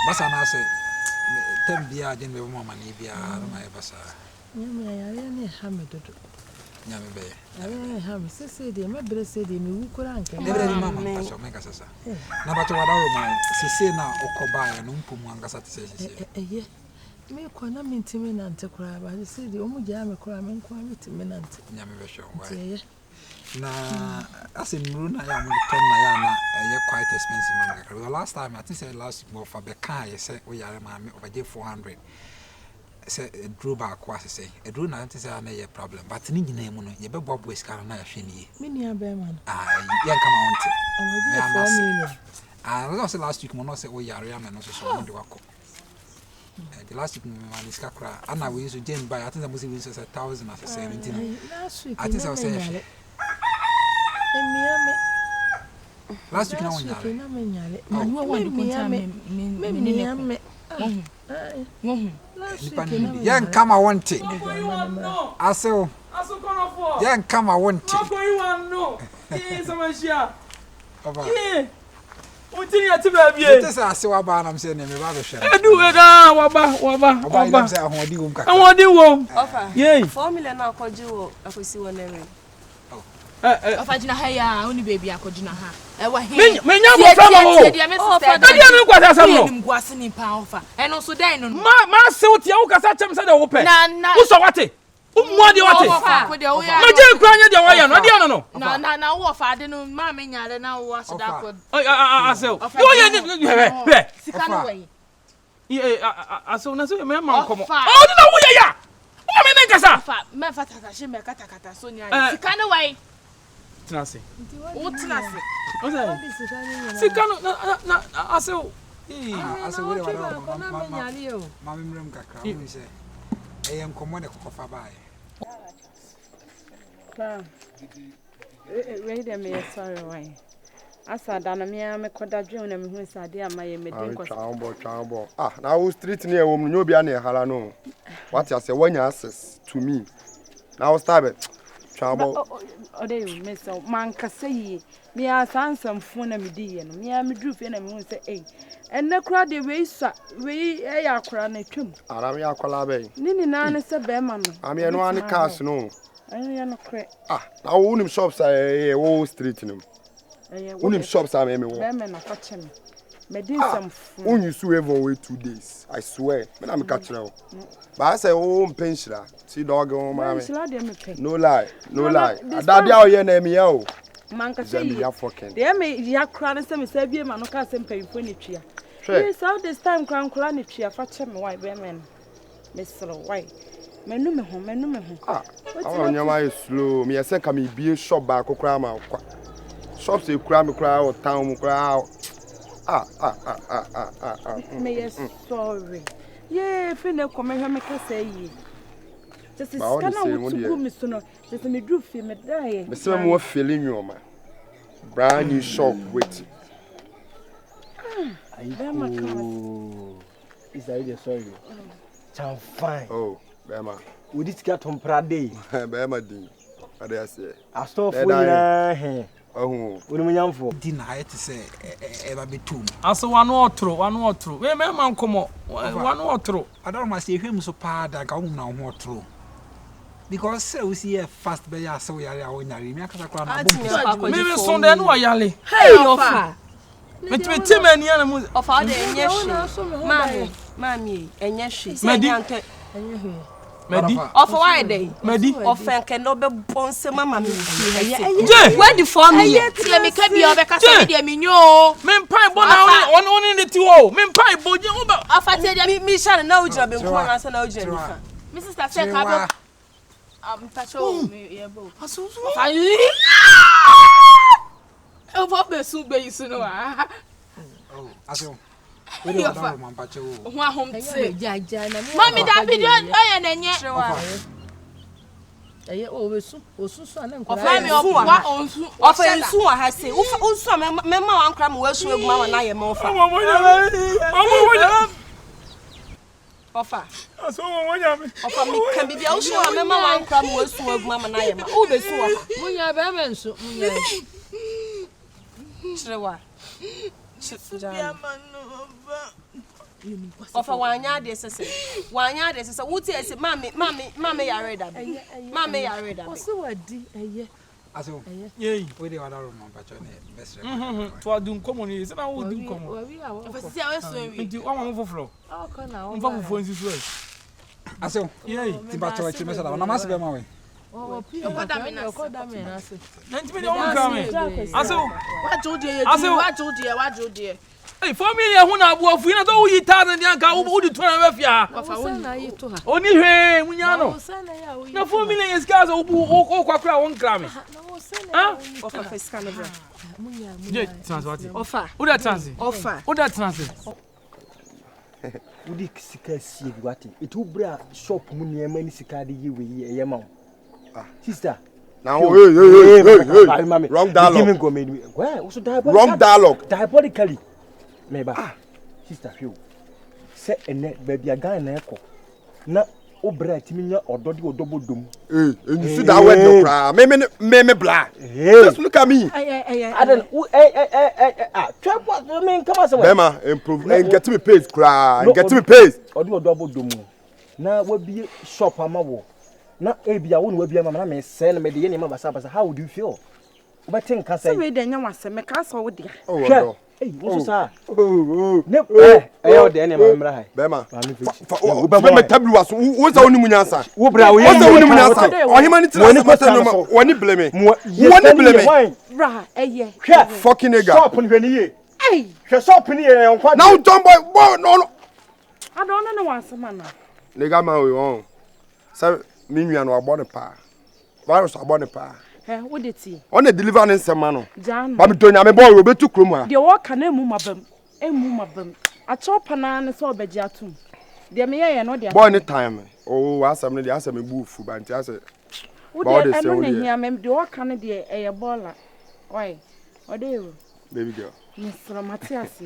basa na say tembia je me mama ni bia no ma basa nyame ya ne ha me dodo nyame be ya ha me sese de me bre se de me wu kora anka debre mama basa me kasa sa na ba to wada roman sese na okoba ya no mpomu angasa te sese me ko na mentime nante kora ba sese de omu ja me kora me nko mentime nante nyame be sho wa na asemru na ya mo ton na ya na quite expensive man because the last time I think say last month for the car you say we are ma me over 400 say drew back was say a drew na say na ye problem but ni nyina mu no ye be bob we scar na ya hwe ni me ni abe man ye come on te over 4 million I say last week mo no say we are ya me no so de wako the last week man is kakra ana we so Jane buy I think that must be 1,000 as 17 last week I think I say last week na wonyare na menyare manu wa de konta me last week yan kama wonte aso konofo yan kama wonte no samashia Untini ati baabie. Tese ase wa ba na mse ne me ba be hwe. Edu eda waba. Say ahodi wom kaka. Ahodi wom. Ofa. Yey. Formula na akoji wo akosi wo na we. Ofa jina ha ya oni baby akojina ha. Ewa he. Menya mo fama wo. Adi anu kwata sam no. Nim gwase ni pa ofa. Eno so dan no. Ma se wotia wo kasa chem se de wo pe. Wo so wate. Umwa de wate. Ma je kwanya de wo ya no. Adi anu no. Na wo fa de no ma me nyare na wo aseda ko. Asel. Wo ye ni be. Sika no we. Asel na so me ma nkomo. Oh di na wo ye ya. Wo me men kasa. Me fa tata she me kata so nya. Sika no we. Tinase. O tinase. O say. Sika no na asel. Asel we de wa ma me mrem kakra mo se. Eyem komo ne kofa bae. Wait a minute, sorry, why? Asa dana me koda dwe na me hu sade amaye medin ko. Chambo. Na wo street near wo nyo bia na hala no. What you say when you access to me. Now start it. Chambo. Ode me so man kasa yi. Me asansam fo na me di ye no. Me dru fe na me hu say en na kura de we ya kura na twam. Ara me akola be. Ni na ne se be ma no. Ame no an cash no. Ya no kre. Na wo nim shops wo street nim. Unim shops am me wo. Be me na kache me. Medin some food. Only su even wait 2 days. I swear. Me na me catch now. But I say oh penshira. See dog o ma me. No lie. Daddy how you na me ya o. Man ka say ya fucking. Dey me ya kra na say me say bie ma no ka say mpanyfo ni twia. Yes, all this time kra ni twia fa che me why be me. Me sro why. Menu me ho. I want you slow. Me say ka me bie shop ba kokra ma kwa. Shops e kura me kura o town mu kura. Me yes sorry. Yeah, fi na come hwe me ka say yi. Just scan out to go me so no. Just me do fi me die. Me say me feeling you ma. Brand new shop waiting. Is that you sorry? Chan fine. Oh, Bema. We did get on Prade. Bema di. Ade say. I stop for you. Oh, for dinner to say ever be two. Aso one or true. We me man komo. One or true. I don't must say him so pa da ga na ho true. Because say we see fast be ya so ya o nyare me akasa kra na me so de no yale. Hey ofa. Me tim ani ana mu. Ofa de enye hwe. Mami enye hwe. Medi. Ofa why dey? Medi. Ofa nke no be bonse mama me. Where the form me? Let me ka bi obe ka say de me nyo. Me mpai bo na oni ni ti o. Me mpai bo je wo ba. Ofa te de me share na ujira be nko na say na ujira nifa. Me sister say ka be pacho me ye bo. Aso. Ofa be su be yisu no ah. Oh, aso. We don't know man pacho. Ho ahom tse. Mami da video oye na nye. Eye osu ana nkwa. Ofa me ofa onsu. Ofa nsu wa ha se. Unsu me ma wan kra me wasu eguma wa na ye me ofa. Ofa. Aso wo nya me. Ofa me kan bibia unsu wa me ma wan kra me wasu eguma ma na ye ma. O be su wa ha. Munya be me nsu, munya. Chrewa. Ofa wanya de sese. Wanya de sese. Wuti ese mame ya reda. Mame ya reda. Oso wadi eye. Aso. Yey. We dey order room pacho ne best. To adun komo ni se na wo dun komo. Ofa sisi a we so wi. Nti wa mo foforo. Oh kana o. Mfa fofo nsi so. Aso. Yey. Ti pacho we chime sada na mase be ma we. Okoda me na se. Nti me dey won kra me. Aso. Wa jodi ye. Wa jodi. Hey, 4 million hu na abu afu ina to yi 1000 dia ka wo di to na we fia. Ofa won na yi to ha. Oni hwe munya no. Na 4 million is gas obu kwakra won kra me. Ah? Ofa fiska me bro. Je, transwati. Ofa. Wo da transi. Ofa. Wo da transi. Udi sika sie wati. Itu bra shop mu ne ma ni sika de yewe ye ma. Sister. Now, hey. Wrong dialogue. Wrong dialogue. Diabolically. Meba. Sister Phil. Say ene baby aga na eko. Na obra timinya ododi odobodom. And you see that word no cry. Me blah. Just look at me. I don't trap what I mean come on somewhere. Bema improve and get me paid cry. Get me paid. Odi odobodom. Na we be shop amawo. Na ebia won we bia mama na me say na me de ye ma basa how would you feel? But think can say we dey nya wase me ka so wo dia. Oh. Hey, what's that? Ne o de ne ma mra hai. Bema. Me tabu was wo za woni munyansa. Wo bra wo za woni munyansa. O humanity na kwata no woni blame. Woni blame. Bra eye. Fucking nigga. Stop ni hwani ye. Hey. Hwe stop ni ye on kwa. Now John boy no. I don't know wase man na. Nigga man we on. Say me nua no abone pa. Virus abone pa. Wo de ti. On deliver ne nsema no. Jan. Ba me tonya me boy we betu krom ha. De wo ka na emu mabam. A chop na ne so obeji atum. De me ye no de. Boy any time. Oh, asam ne de asam bu fu ba nti ase. Wo de eno ne hia me de wo ka ne de eye bola. Oi. Ode o. Baby girl. Mr. Matthias.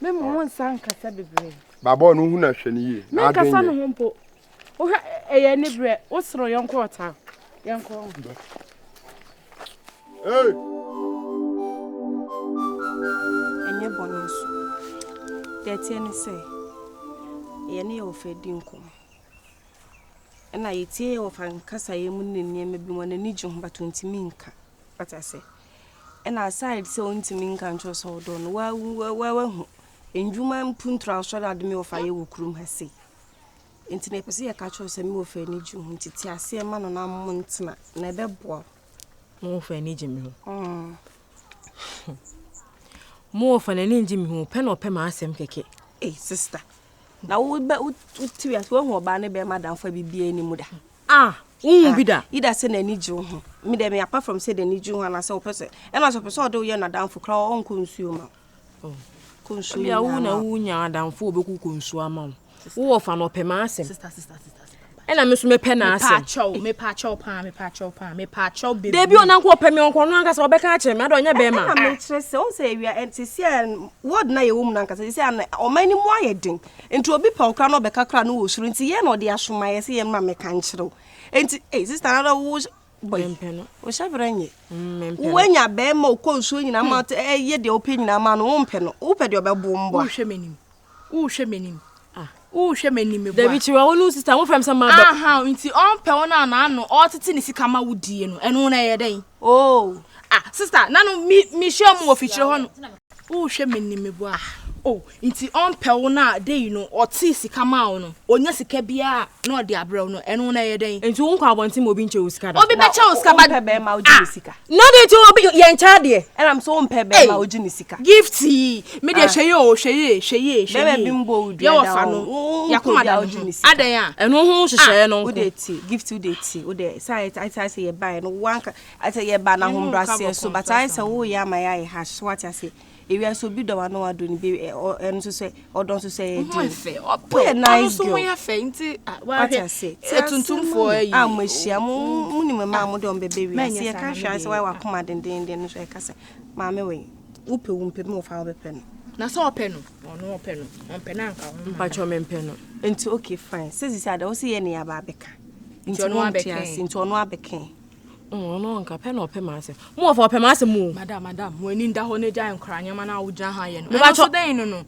Me mo won san kasa bebre. Ba boy no hu na hwe ne ye. Me kasa no hompo. Wo eye ne bre, wo soro yonko ota. Yonko. Hey. Enye bonus. Deti ene se. Ye ne ofedi nkom. Na yetie ofan kasa ye mu ne ne bi mo na ni ju ho batontimi nka. But I say. Na aside se ontimi nka ncho so do no wa hu. Enjuma mpuntra so da de me ofa ye wokurum ha se. Enti na pese ye ka cho se me ofa ni ju ho ntiti ase ma no na mo ntina na ebe boa. Mo fa ni jimi ho. Mo fa na ni jimi ho pe na ope ma asem keke. Eh sister. Na wo tiwi as wo hu oba ne be madam fa bibia ni mu da. Bi da. Ida se na ni ju ho. Me dem apart from say the ni ju ho na se opese. E na so pese odo ye na dan fo kra on konsuo ma. Konsuo. Ya wo na wo nya dan fo obeku konsuo ama. Wo fa na ope ma asem. Sister. Ena me so me pe na asem. Me pa chow baby. Debi ona nko pe me onko no anka se obeka ache me ado nya be ma. Na me kire se on say we entisi and word na ye wo mu na anka se say o mani mu ayedin. Enti obi pa okra no obeka kra no wo suru enti ye na ode asoma ye se ye ma me kan kire. Enti sister na wo boy Mempeno. O shabranye. Mempeno. Wo nya be ma okonsuo nyina ma ye de ope nyina ma no wo mpeno. Wo pe de obebo mbo. Wo hwe menim. Wo hwe menim bo. Dabi chiwa wonu sister wo fam sama ba. Nti on pe wona na no o tete ni sika ma wudie no eno na ye den. Oh. Sister, na no mi share mo ofichire ho no. Wo hwe menim bo nti on pe wona dey no o ti sika ma wo no. Onya sika bia na o de abrɛ no eno na ye den. Nti wo nkwa abonti mo bi nche usika da. Obi be che usika ba pe be ma o ji sika. No dey ti obi ye ncha de. Eram so mpe be ma o ji sika. Gifty, me de hweye. Be bi mbo udu. Ye wo fa no. Yakoma da o ji ni sika. Adan a. Eno ho hwehwe no. O de ti, gift o de ti. O de sai I say ye buy no one I say ye ba na ho brase so but I say wo ya ma ya hash what I say. Ewi aso bi do wa no ado ni be eno so say odon so say e fe o nice girl. So we fe nti wa he etuntumfo ayi amahia mu ni mama mu de on bebe wi ase ye ka hwa say wa koma denden no so e ka say ma me we upe mo fa obepe no na so ope no ono ope no on pe na nka ho mpacho mempe no enti okay fine say this ada o say ye ne ya ba beka enti ono abeka no nka pe na ope ma ase mo ofa ope ma ase mu madam mo ani nda ho ne gyan kranya ma na wo gyan ha ye no me ba cho den no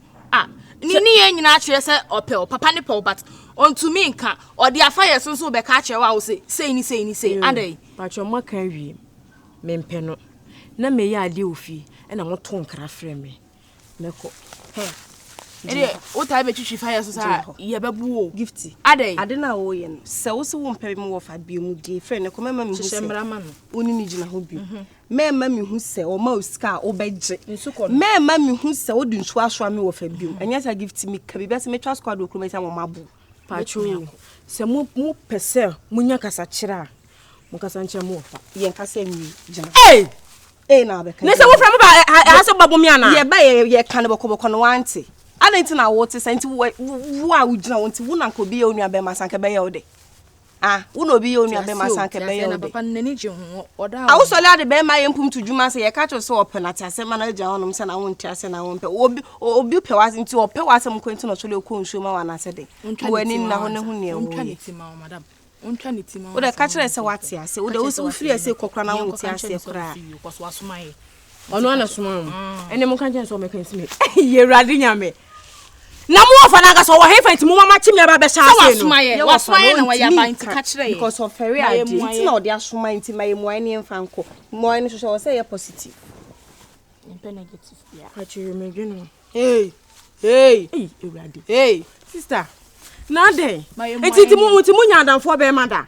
ni ye nyina akire se opel papa ne pel but on to me nka or the afire so be ka akire wa wo say ni adai but your maka wi mempe no na me ya ade ofi e na moto nkra frɛ me meko ede o ta be twitwi fire so sa ye bebu o gifty adai ade na wo ye no se wo se wo mpe me wo fa bi mu di frɛ ne ko mema me hu se oni ni gina ho bi mema me hu se o ma osika o beje mema me hu se o di nsu aso me wo fa bi mu enya sa gifty me ka bi be se me twa squad okuro me sa mo mabu pacho se mu pese munya kasa kira mu kasa nche mu fa ye kasa nwi gina na be ka ne se wo fra me ba ha se babo mi ana ye ba ye kan bokoboko no wante anenti na wo te senti wo a ugina wonti wo na nko bi ye onua be masanka be ye ode wo no bi ye onua be masanka be ye ode papa nani je ho oda a wo sole ade be ma ye mpum to dwuma se ye ka cho so openati ase ma na agya honom se na wonti ase na wonpe obi pe wa nti ope wa asem kwenti no sole ko nsuo ma wa na ase de wo ani na ho ne ho ne wo madam untwa ni tima wo de ka kire se wate ase wo de wo firi ase kokra na wonti ase kra kwaso asomaye ono ana soma ene mo kan je so me kan sime ye rade nyame na mo fa na ga so wo hefa nti mo mama chim ya ba be sha ase no wasmaye na wa ya ba nti ka kire because of ferry ade nti na odi asoma nti maye mo ani emfa nko mo ani so so say ye positive impe negative ya ka chiri me dwenu hey ewrade sister na dey enti mo nya adamfo be mada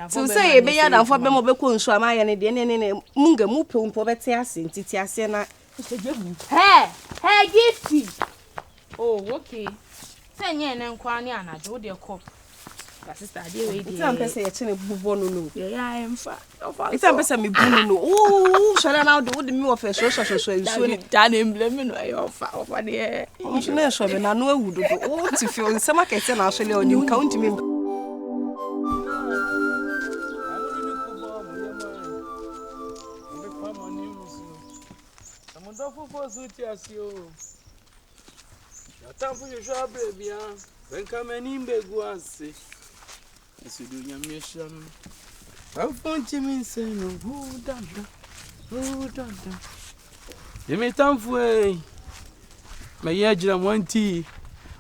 so say be ya adamfo be mo be ko nsu amaye ne de ne munga mu pe mpo be te ase nti ti ase na hey gifty oh okay senye ne nkwa ne anaje wo de ko ka sister de we de ita mpese ye chene bubo no ya emfa ita mpese me bunu no shara na wo de mi wo fe so isu ni dan emblem no ayo ofa de o shine so be na no awudo o ti fi on sama ka ite na so le oni ka unti mi Tampo je joa brebia, ben kameni mbegu ase. Esidu nyamesha no. Afonti mi se no dada. Yemi tamfo me ye gira monti.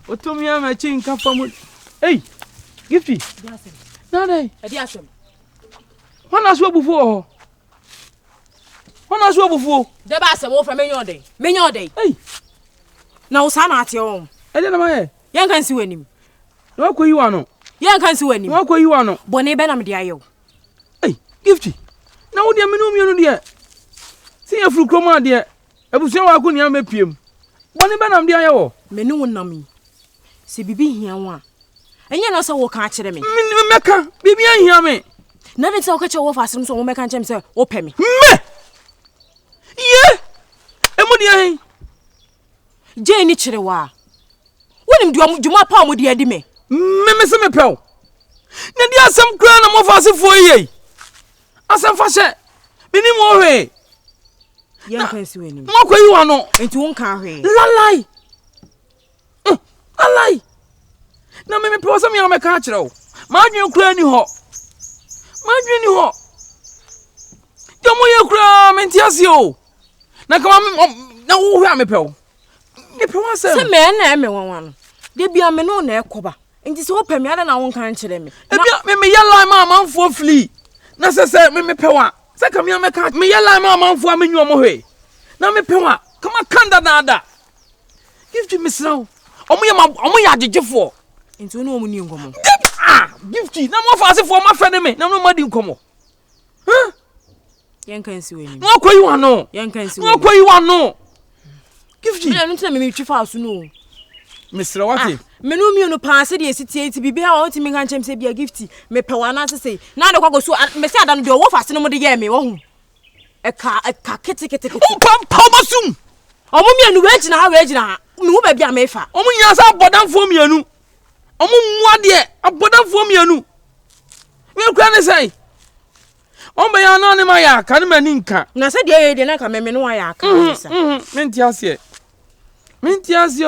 Otomi ama chi nka famu. Hey, Gifty. Na dai. Adi asem. Wana so bufu ho. De ba asem wo fra menyo dey. Hey. na usana ati o ede na maye yen kan si wanim na akoyi wa no yen kan si wanim na akoyi wa no bone be na me de ayo Gifty na wo de menu mienu de si ya furu kroma de abusia wa ko nia mapiem bone be na me de ayo menu wonam se bibi hia wo a enye na so wo kan kire me meka bibi hia me na de se wo ka che wo fa asem so wo meka nchem se wo pe me ye emu de ahin je ni kire wa wonim dwuma pa mo de adi me se me pew na di asem kra na mo fa asefo ye asem fa hye bini mo hwe yen kan si wanim mo akoyi wa no enti won kan hwe lalai na me pew asem ya me ka kire wo ma adwen kra ni ho Domo ye kra menti ase o na kama na wo hwe ame pew ni pew asem se me na me wanwan de bia me no na ekoba enti se wo pɛ me ada na won kan kire me me ye line ma manfo flee na se me pew a se kam ya me ka me ye line ma manfo amenyu omo hwe na me pew a kama kanda nada Gifty misraw omo ya agegefo enti wo no omu ni ngomo Gifty na mo fa asefo ma fe ne me na no ma di nkomo yen kan si wanim no akoyi wa no Gifty me no tena me twi fa aso no Mr. Wati menu mi no pa se de esitie ti bibi ha won ti mi kan chem se bia Gifty me pe wa na se na de kwago so me se ada no de wo fa se no mo de ye me wo hu e ka kete pam basum omo mi anu we gina ha me hu ba bia me fa omo nya sa bodanfo mienu omo muade abodanfo mienu me kura ne sai on be ya no ne ma ya ka ne mani nka na se de ye de na ka me no wa ya ka sa menti ase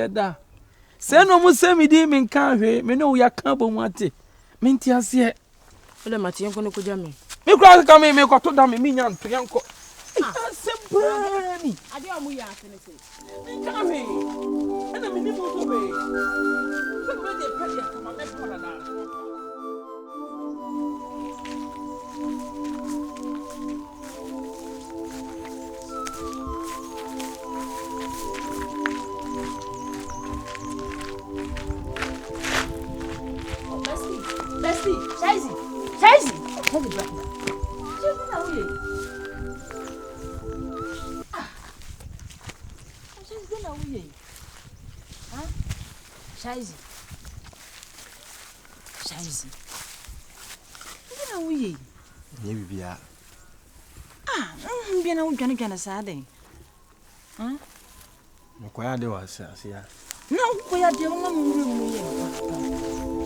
da se no mo se mi di mi nka hwe me no ya ka bo mu ate menti ase ole mate yenko no koja me kura ka me ko to da me nya nto yanko Bani. Ade omu ya afene se. Nkame. Ana me ni mo to be. Se me dey pay ya kama me to na. Bestie, Shazi. Hold the back. Shazi na uye. Shazi na uye. Ha? Shazi. Na uye. Nye bibia. Bia na udwane saa den. Ha? Mokoya de wa ase ya. Na ukoya de wo na mu ye.